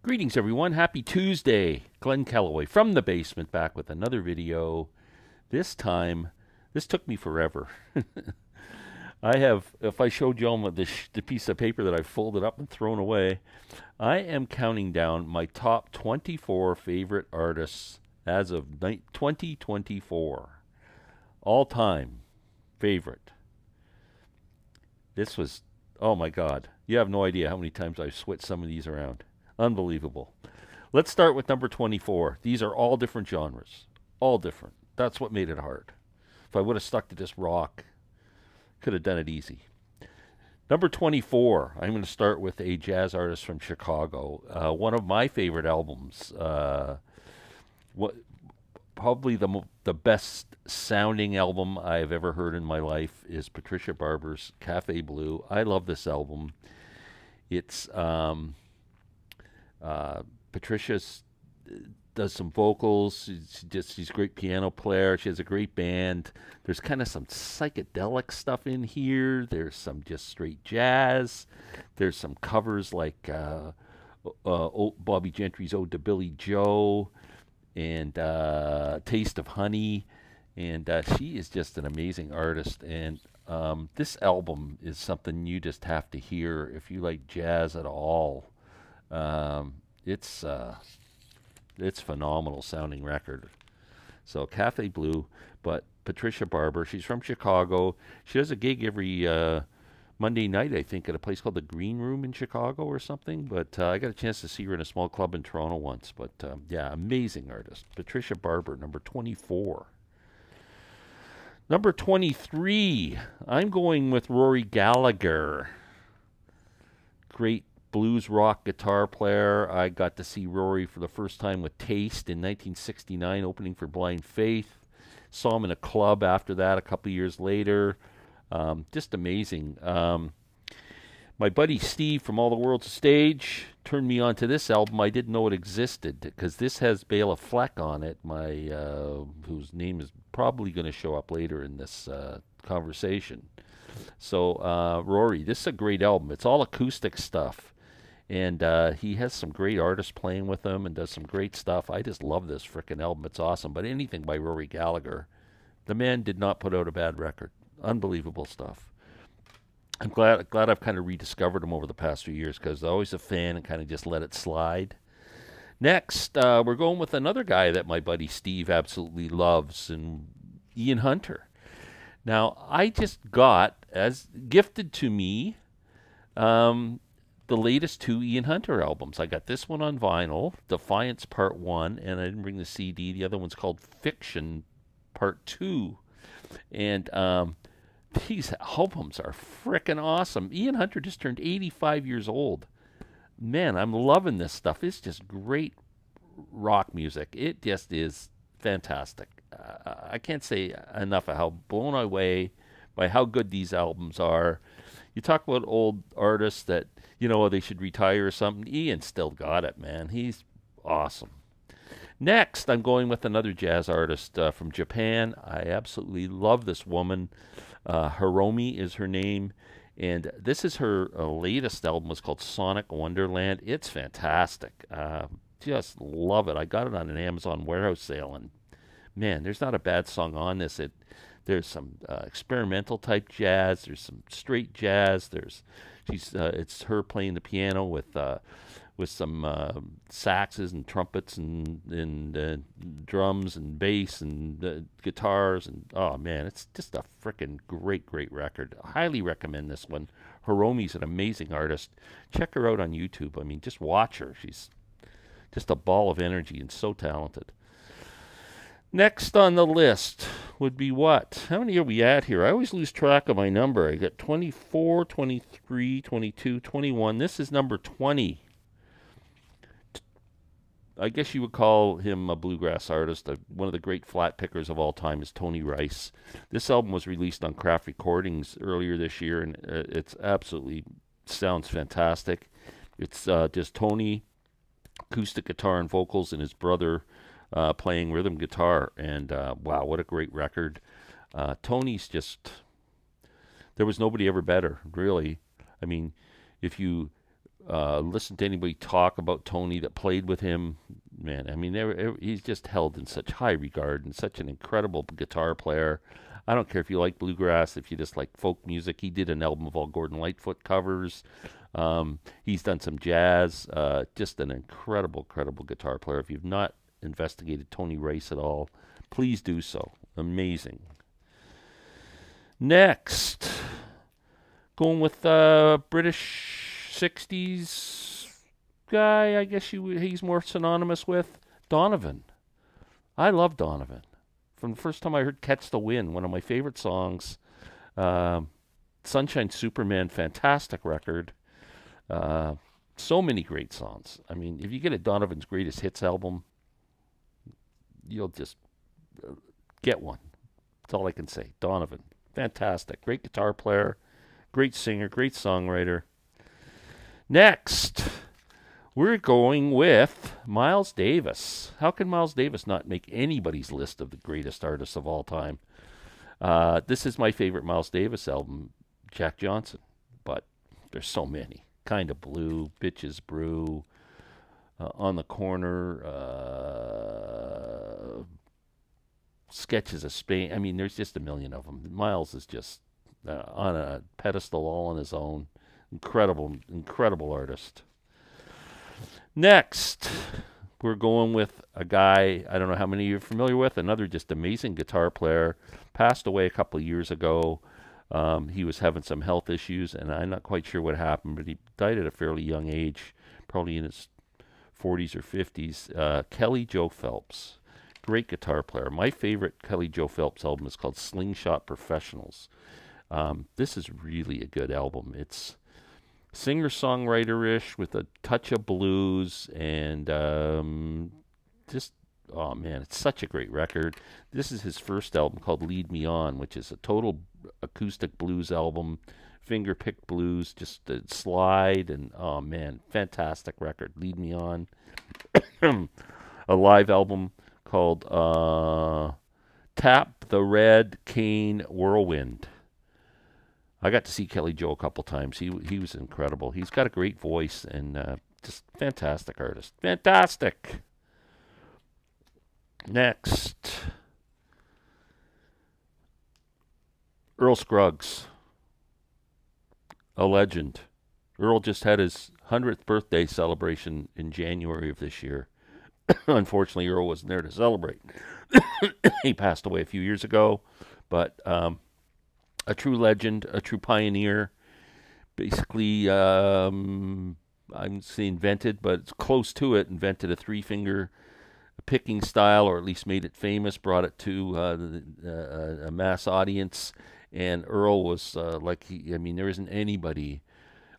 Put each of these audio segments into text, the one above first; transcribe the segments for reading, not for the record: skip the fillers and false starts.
Greetings, everyone. Happy Tuesday. Glenn Calloway from the basement back with another video. This time, this took me forever. If I showed you all the piece of paper that I folded up and thrown away, I am counting down my top 24 favorite artists as of 2024. All-time favorite. This was, oh my God. You have no idea how many times I've switched some of these around. Unbelievable. Let's start with number 24. These are all different genres. All different. That's what made it hard. If I would have stuck to just rock, could have done it easy. Number 24, I'm going to start with a jazz artist from Chicago. One of my favorite albums. Probably the best sounding album I've ever heard in my life is Patricia Barber's Cafe Blue. I love this album. It's... Patricia does some vocals. She's a great piano player. She has a great band. There's kind of some psychedelic stuff in here. There's some just straight jazz. There's some covers like Bobby Gentry's Ode to Billy Joe and Taste of Honey. And she is just an amazing artist. And this album is something you just have to hear if you like jazz at all. It's phenomenal sounding record. So Cafe Blue, but Patricia Barber, she's from Chicago. She does a gig every Monday night, I think, at a place called the Green Room in Chicago or something. But I got a chance to see her in a small club in Toronto once. But yeah, amazing artist. Patricia Barber, number 24. Number 23, I'm going with Rory Gallagher. Great blues rock guitar player. I got to see Rory for the first time with Taste in 1969, opening for Blind Faith. Saw him in a club after that a couple years later. Just amazing. My buddy Steve from All the World's a Stage turned me on to this album. I didn't know it existed because this has Bela Fleck on it, whose name is probably going to show up later in this conversation. So Rory, this is a great album. It's all acoustic stuff. And he has some great artists playing with him and does some great stuff. I just love this frickin' album. It's awesome. But anything by Rory Gallagher, the man did not put out a bad record. Unbelievable stuff. I'm glad I've kind of rediscovered him over the past few years because I was always a fan and kind of just let it slide. Next, we're going with another guy that my buddy Steve absolutely loves, and Ian Hunter. Now, I just got, as gifted to me, the latest two Ian Hunter albums. I got this one on vinyl, Defiance Part 1, and I didn't bring the CD. The other one's called Fiction Part 2. And these albums are frickin' awesome. Ian Hunter just turned 85 years old. Man, I'm loving this stuff. It's just great rock music. It just is fantastic. I can't say enough of how blown away by how good these albums are. You talk about old artists that, you know, they should retire or something. Ian still got it, man. He's awesome. Next, I'm going with another jazz artist from Japan. I absolutely love this woman. Hiromi is her name. And this is her latest album. It's called Sonic Wonderland. It's fantastic. Just love it. I got it on an Amazon warehouse sale. And, man, there's not a bad song on this. There's some experimental type jazz. There's some straight jazz. It's her playing the piano with some saxes and trumpets and drums and bass and guitars. And oh man, it's just a freaking great record. I highly recommend this one. Hiromi's an amazing artist. Check her out on YouTube. I mean, just watch her. She's just a ball of energy and so talented. Next on the list would be what? How many are we at here? I always lose track of my number. I got 24, 23, 22, 21. This is number 20. I guess you would call him a bluegrass artist. One of the great flat pickers of all time is Tony Rice. This album was released on Craft Recordings earlier this year, and it's absolutely sounds fantastic. It's just Tony, acoustic guitar and vocals, and his brother playing rhythm guitar. And wow, what a great record. Tony's just, there was nobody ever better, really. I mean, if you listen to anybody talk about Tony that played with him. Man, I mean, he's just held in such high regard and such an incredible guitar player. I don't care if you like bluegrass, if you just like folk music. He did an album of all Gordon Lightfoot covers. He's done some jazz. Just an incredible, incredible guitar player. If you've not investigated Tony Rice at all, please do so. Amazing. Next, going with British 60s guy, I guess he's more synonymous with Donovan. I love Donovan. From the first time I heard Catch the Wind, one of my favorite songs. Sunshine Superman, fantastic record. So many great songs. I mean, if you get a Donovan's Greatest Hits album, you'll just get one. That's all I can say. Donovan, fantastic. Great guitar player, great singer, great songwriter. Next, we're going with Miles Davis. How can Miles Davis not make anybody's list of the greatest artists of all time? This is my favorite Miles Davis album, Jack Johnson, but there's so many. Kind of Blue, Bitches Brew, On the Corner, Sketches of Spain. I mean, there's just a million of them. Miles is just on a pedestal all on his own. Incredible, incredible artist. Next, we're going with a guy, I don't know how many of you are familiar with, another just amazing guitar player. Passed away a couple of years ago. He was having some health issues, and I'm not quite sure what happened, but he died at a fairly young age, probably in his 40s or 50s. Kelly Joe Phelps, great guitar player. My favorite Kelly Joe Phelps album is called Slingshot Professionals. This is really a good album. It's singer-songwriter-ish with a touch of blues, and just, oh man, it's such a great record. This is his first album called Lead Me On, which is a total acoustic blues album, finger-picked blues, just a slide, and oh man, fantastic record, Lead Me On. A live album called Tap the Red Cane Whirlwind. I got to see Kelly Joe a couple times. He was incredible. He's got a great voice and just fantastic artist. Fantastic. Next, Earl Scruggs, a legend. Earl just had his 100th birthday celebration in January of this year. Unfortunately, Earl wasn't there to celebrate. He passed away a few years ago, but a true legend, a true pioneer. Basically, I'm saying invented, but it's close to it. Invented a three-finger picking style, or at least made it famous, brought it to a mass audience. And Earl was I mean, there isn't anybody,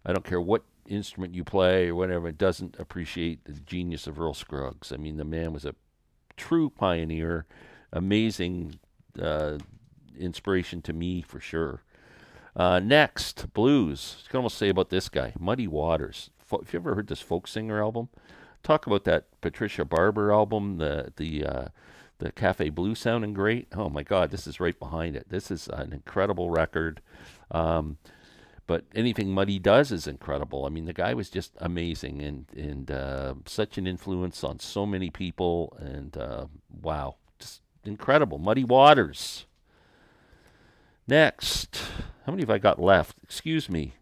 I don't care what instrument you play or whatever, doesn't appreciate the genius of Earl Scruggs. I mean, the man was a true pioneer, amazing inspiration to me for sure. Next, blues. You can almost say about this guy, Muddy Waters. If you ever heard this folk singer album, talk about that Patricia Barber album, the Cafe Blue sounding great. Oh my God, this is right behind it. This is an incredible record. But anything Muddy does is incredible. I mean, the guy was just amazing and such an influence on so many people. And wow, just incredible. Muddy Waters. Next, how many have I got left? Excuse me.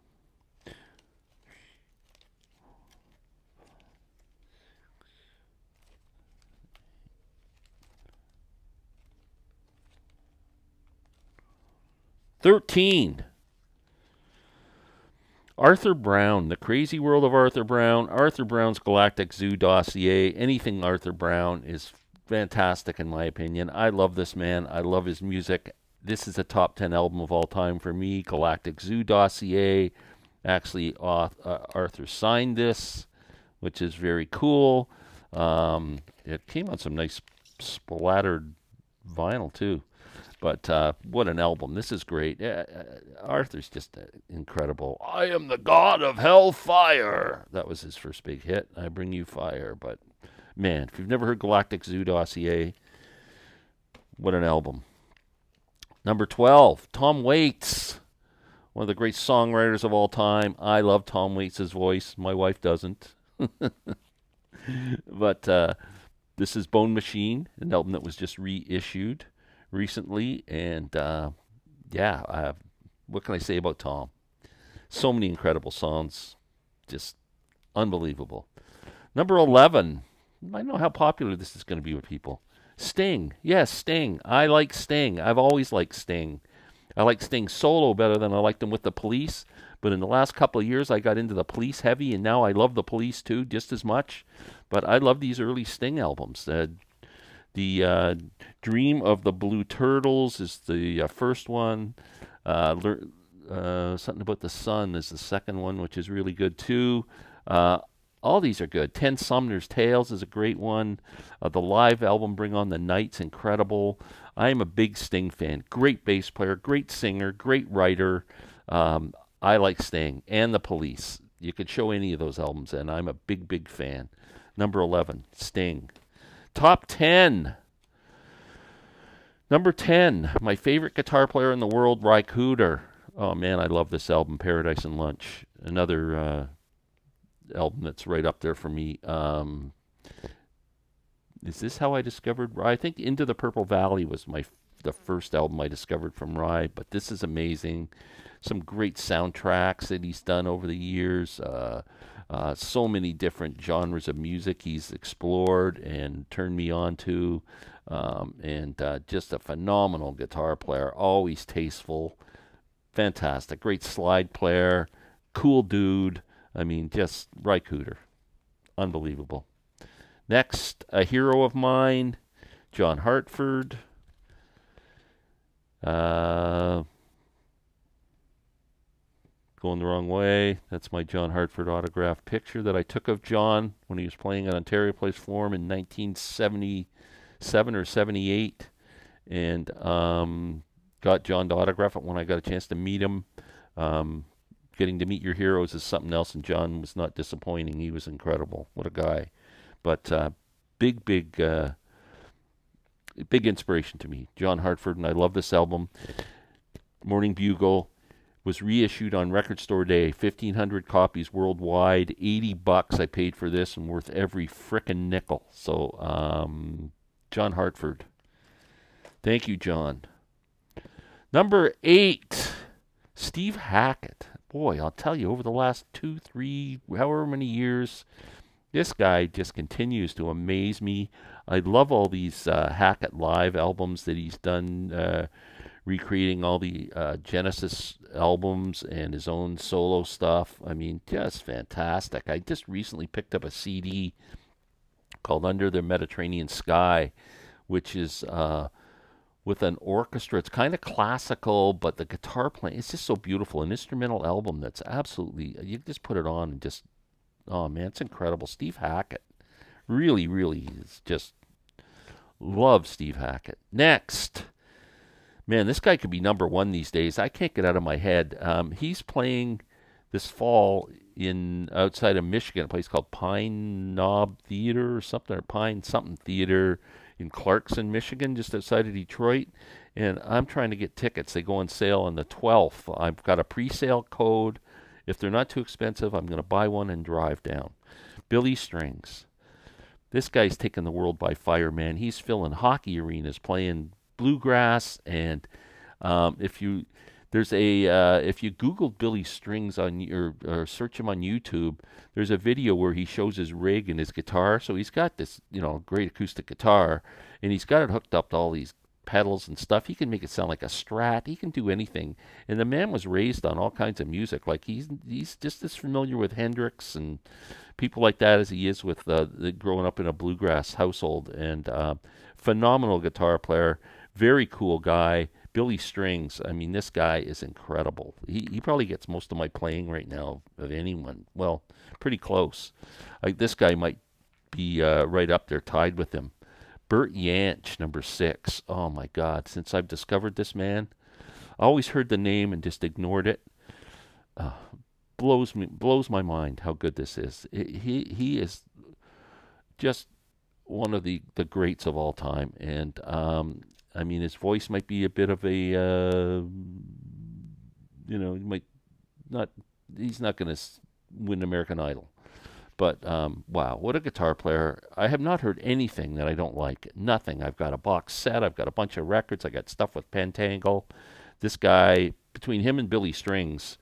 $13. Arthur Brown, The Crazy World of Arthur Brown, Arthur Brown's Galactic Zoo Dossier. Anything Arthur Brown is fantastic in my opinion. I love this man. I love his music. This is a top 10 album of all time for me. Galactic Zoo Dossier. Actually, Arthur signed this, which is very cool. It came on some nice splattered vinyl too. But what an album. This is great. Arthur's just incredible. I am the god of hellfire. That was his first big hit. I bring you fire. But, man, if you've never heard Galactic Zoo Dossier, what an album. Number 12, Tom Waits. one of the great songwriters of all time. I love Tom Waits' voice. My wife doesn't. But this is Bone Machine, an album that was just reissued recently. And yeah, what can I say about Tom? So many incredible songs. Just unbelievable. Number 11. I know how popular this is going to be with people. Sting. Yes, Sting. I like Sting. I've always liked Sting. I like Sting solo better than I liked him with the Police. But in the last couple of years, I got into the Police heavy, and now I love the Police too, just as much. But I love these early Sting albums. The Dream of the Blue Turtles is the first one. Something About the Sun is the second one, which is really good too. All these are good. Ten Sumner's Tales is a great one. The live album Bring on the Night's incredible. I am a big Sting fan. Great bass player, great singer, great writer. I like Sting and the Police. You could show any of those albums, and I'm a big, big fan. Number 11, Sting. Top 10. Number 10, my favorite guitar player in the world, Ry Cooder. Oh, man, I love this album, Paradise and Lunch. Another album that's right up there for me. Is this how I discovered Ry? I think Into the Purple Valley was the first album I discovered from Ry, but this is amazing. Some great soundtracks that he's done over the years. So many different genres of music he's explored and turned me on to. And just a phenomenal guitar player, always tasteful, fantastic, great slide player, cool dude. I mean, just Ry Cooder, unbelievable. Next, a hero of mine, John Hartford. Going the wrong way. That's my John Hartford autographed picture that I took of John when he was playing at Ontario Place Forum in 1977 or 78. And got John to autograph it when I got a chance to meet him. Getting to meet your heroes is something else, and John was not disappointing. He was incredible. What a guy. But big inspiration to me. John Hartford, and I love this album. Morning Bugle was reissued on Record Store Day, 1,500 copies worldwide, $80 I paid for this, and worth every frickin' nickel. So, John Hartford. Thank you, John. Number 8, Steve Hackett. Boy, I'll tell you, over the last 2, 3, however many years, this guy just continues to amaze me. I love all these Hackett live albums that he's done, recreating all the Genesis albums and his own solo stuff. I mean, just fantastic. I just recently picked up a CD called Under the Mediterranean Sky, which is with an orchestra. It's kind of classical, but the guitar playing, it's just so beautiful. An instrumental album that's absolutely, you just put it on and just, oh man, it's incredible. Steve Hackett. Really, really is just, love Steve Hackett. Next. Man, this guy could be number 1 these days. I can't get out of my head. He's playing this fall in outside of Michigan, a place called Pine Knob Theater or something, or Pine something Theater in Clarkson, Michigan, just outside of Detroit. And I'm trying to get tickets. They go on sale on the 12th. I've got a pre-sale code. If they're not too expensive, I'm going to buy one and drive down. Billy Strings. This guy's taking the world by fire, man. He's filling hockey arenas, playing bluegrass, and if you Google Billy Strings on or search him on YouTube, there's a video where he shows his rig and his guitar. So he's got this, great acoustic guitar, and he's got it hooked up to all these pedals and stuff. He can make it sound like a Strat. He can do anything. And the man was raised on all kinds of music. Like he's just as familiar with Hendrix and people like that as he is with growing up in a bluegrass household. And phenomenal guitar player. Very cool guy. Billy Strings. I mean, this guy is incredible. He probably gets most of my playing right now of anyone. Well, pretty close. This guy might be right up there, tied with him. Bert Jansch, number 6. Oh my God! Since I've discovered this man, I always heard the name and just ignored it. Blows my mind how good this is. He is just one of the greats of all time, and I mean, his voice might be a bit of a he might not. He's not going to win American Idol. But wow, what a guitar player! I have not heard anything that I don't like. Nothing. I've got a box set. I've got a bunch of records. I got stuff with Pentangle. This guy, between him and Billy Strings,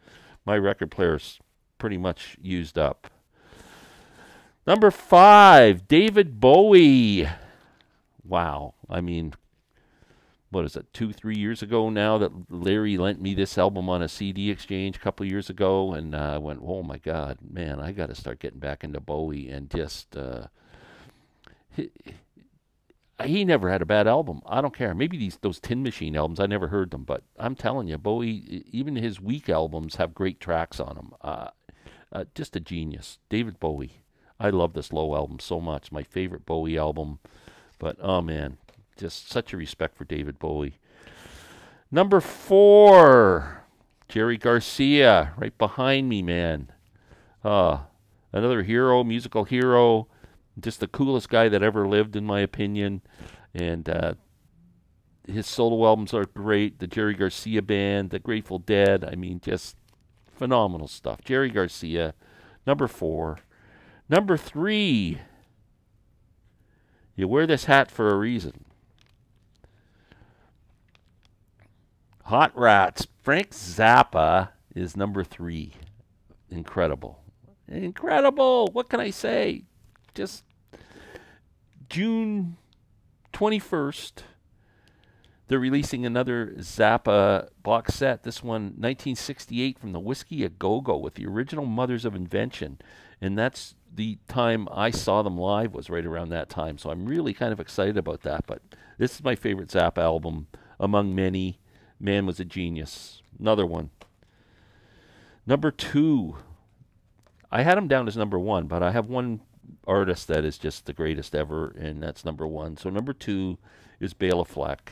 my record player's pretty much used up. Number 5, David Bowie. Wow. I mean, what is it, 2-3 years ago now that Larry lent me this album on a CD exchange a couple of years ago, and I went, oh my God, man, I got to start getting back into Bowie. And just he never had a bad album. I don't care. Maybe those Tin Machine albums, I never heard them, but I'm telling you, Bowie, even his weak albums have great tracks on them. Just a genius. David Bowie. I love this Low album so much. My favorite Bowie album. But, oh man, just such a respect for David Bowie. Number 4, Jerry Garcia, right behind me, man. Another hero, musical hero. Just the coolest guy that ever lived, in my opinion. And his solo albums are great. The Jerry Garcia Band, the Grateful Dead. I mean, just phenomenal stuff. Jerry Garcia, number 4. Number 3, you wear this hat for a reason. Hot Rats. Frank Zappa is number 3. Incredible. Incredible. What can I say? Just June 21st, they're releasing another Zappa box set. This one, 1968, from the Whiskey A Go-Go with the original Mothers of Invention. And that's the time I saw them live, was right around that time. So I'm really kind of excited about that. But this is my favorite Zappa album among many. Man was a genius. Another one. Number 2. I had him down as number 1, but I have one artist that is just the greatest ever, and that's number 1. So number 2 is Bela Fleck.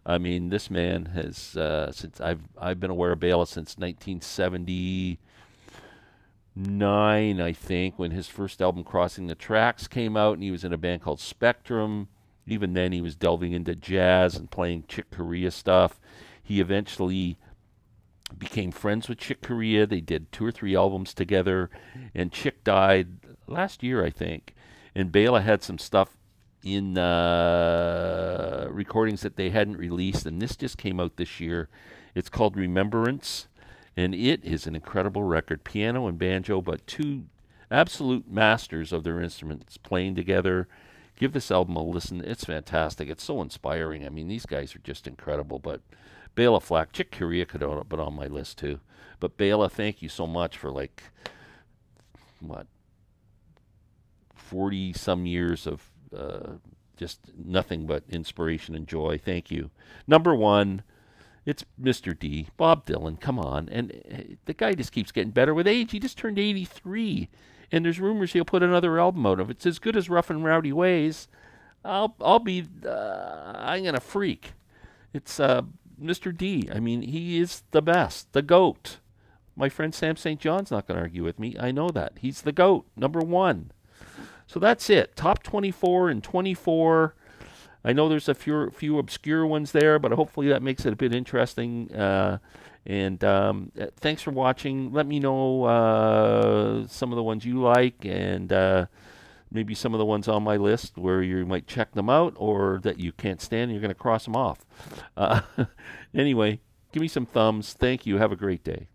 I mean, this man has since I've been aware of Bela since 1979, I think, when his first album Crossing the Tracks came out, and he was in a band called Spectrum. Even then, he was delving into jazz and playing Chick Corea stuff. He eventually became friends with Chick Corea. They did 2 or 3 albums together, and Chick died last year, I think. And Bela had some stuff in recordings that they hadn't released, and this just came out this year. It's called Remembrance, and it is an incredible record. Piano and banjo, but 2 absolute masters of their instruments playing together. Give this album a listen. It's fantastic. It's so inspiring. I mean, these guys are just incredible. But Bela Fleck, Chick Corea could have been on my list too. But Bela, thank you so much for, like, what, 40-some years of just nothing but inspiration and joy. Thank you. Number 1, it's Mr. D, Bob Dylan. Come on. And the guy just keeps getting better with age. He just turned 83. And there's rumors he'll put another album out. If it's as good as Rough and Rowdy Ways, I'm gonna freak. It's Mr. D. I mean, he is the best, the GOAT. My friend Sam St. John's not gonna argue with me. I know that. He's the GOAT, number 1. So that's it. Top 24 and 24. I know there's a few obscure ones there, but hopefully that makes it a bit interesting. And thanks for watching. Let me know some of the ones you like, and maybe some of the ones on my list where you might check them out, or that you can't stand and you're going to cross them off. Anyway, give me some thumbs. Thank you. Have a great day.